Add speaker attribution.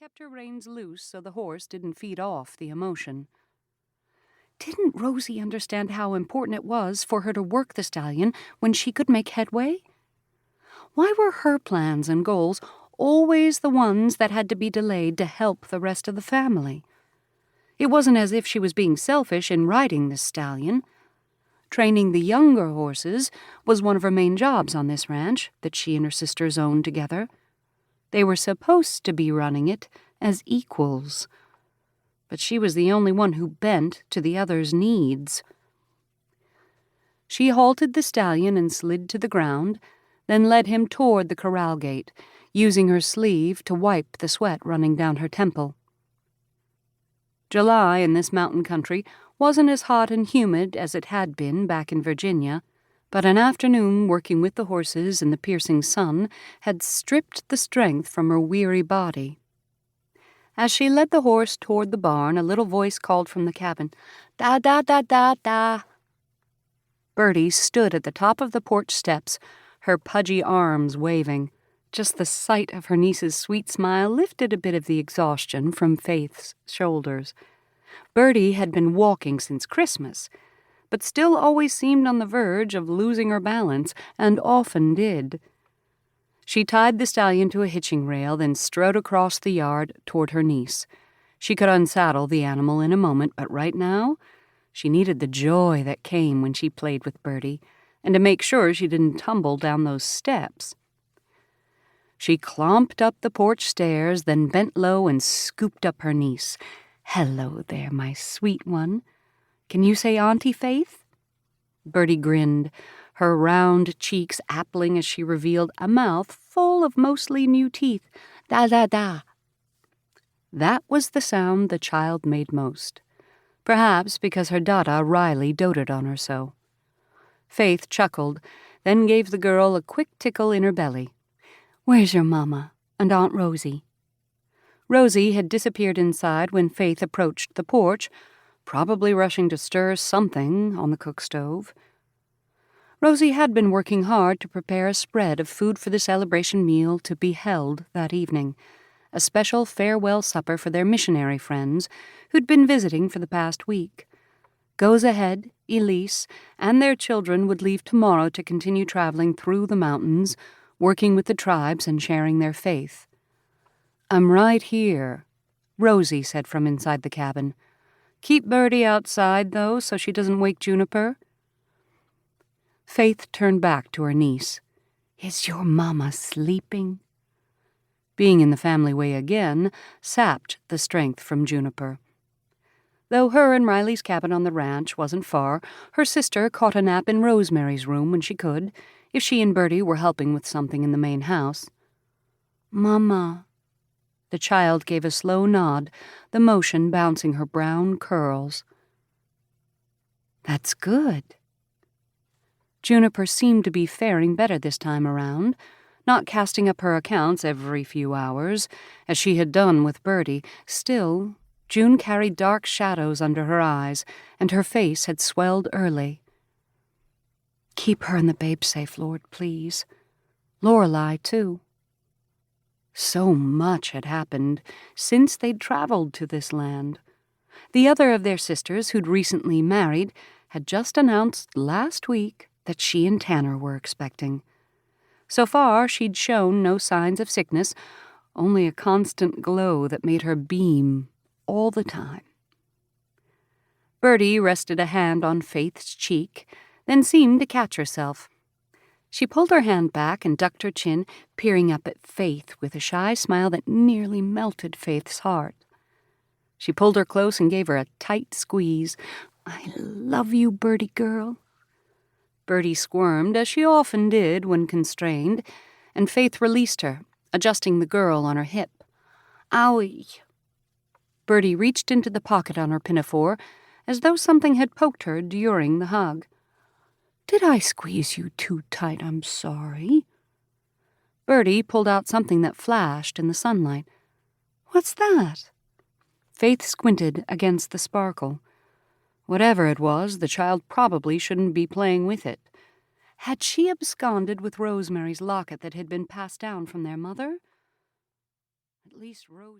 Speaker 1: kept her reins loose so the horse didn't feed off the emotion. Didn't Rosie understand how important it was for her to work the stallion when she could make headway? Why were her plans and goals always the ones that had to be delayed to help the rest of the family? It wasn't as if she was being selfish in riding this stallion. Training the younger horses was one of her main jobs on this ranch that she and her sisters owned together. They were supposed to be running it as equals. But she was the only one who bent to the others' needs. She halted the stallion and slid to the ground, then led him toward the corral gate, using her sleeve to wipe the sweat running down her temple. July in this mountain country wasn't as hot and humid as it had been back in Virginia, but an afternoon working with the horses in the piercing sun had stripped the strength from her weary body. As she led the horse toward the barn, a little voice called from the cabin, "Da, da, da, da, da." Bertie stood at the top of the porch steps, her pudgy arms waving. Just the sight of her niece's sweet smile lifted a bit of the exhaustion from Faith's shoulders. Bertie had been walking since Christmas, but still always seemed on the verge of losing her balance, and often did. She tied the stallion to a hitching rail, then strode across the yard toward her niece. She could unsaddle the animal in a moment, but right now, she needed the joy that came when she played with Bertie, and to make sure she didn't tumble down those steps. She clomped up the porch stairs, then bent low and scooped up her niece. "Hello there, my sweet one. Can you say Auntie Faith?" Bertie grinned, her round cheeks appling as she revealed a mouth full of mostly new teeth. "Da, da, da." That was the sound the child made most, perhaps because her dada Riley doted on her so. Faith chuckled, then gave the girl a quick tickle in her belly. "Where's your mama and Aunt Rosie?" Rosie had disappeared inside when Faith approached the porch, probably rushing to stir something on the cook stove. Rosie had been working hard to prepare a spread of food for the celebration meal to be held that evening, a special farewell supper for their missionary friends who'd been visiting for the past week. Goes Ahead, Elise, and their children would leave tomorrow to continue traveling through the mountains, working with the tribes and sharing their faith. "I'm right here," Rosie said from inside the cabin. "Keep Bertie outside, though, so she doesn't wake Juniper." Faith turned back to her niece. "Is your mama sleeping?" Being in the family way again sapped the strength from Juniper. Though her and Riley's cabin on the ranch wasn't far, her sister caught a nap in Rosemary's room when she could, if she and Bertie were helping with something in the main house. "Mama." The child gave a slow nod, the motion bouncing her brown curls. "That's good." Juniper seemed to be faring better this time around, not casting up her accounts every few hours, as she had done with Bertie. Still, June carried dark shadows under her eyes, and her face had swelled early. "Keep her and the babe safe, Lord, please. Lorelei, too." So much had happened since they'd traveled to this land. The other of their sisters, who'd recently married, had just announced last week that she and Tanner were expecting. So far, she'd shown no signs of sickness, only a constant glow that made her beam all the time. Bertie rested a hand on Faith's cheek, then seemed to catch herself. She pulled her hand back and ducked her chin, peering up at Faith with a shy smile that nearly melted Faith's heart. She pulled her close and gave her a tight squeeze. "I love you, Bertie girl." Bertie squirmed, as she often did when constrained, and Faith released her, adjusting the girl on her hip. "Owie." Bertie reached into the pocket on her pinafore, as though something had poked her during the hug. "Did I squeeze you too tight? I'm sorry." Bertie pulled out something that flashed in the sunlight. "What's that?" Faith squinted against the sparkle. Whatever it was, the child probably shouldn't be playing with it. Had she absconded with Rosemary's locket that had been passed down from their mother? At least Rosie...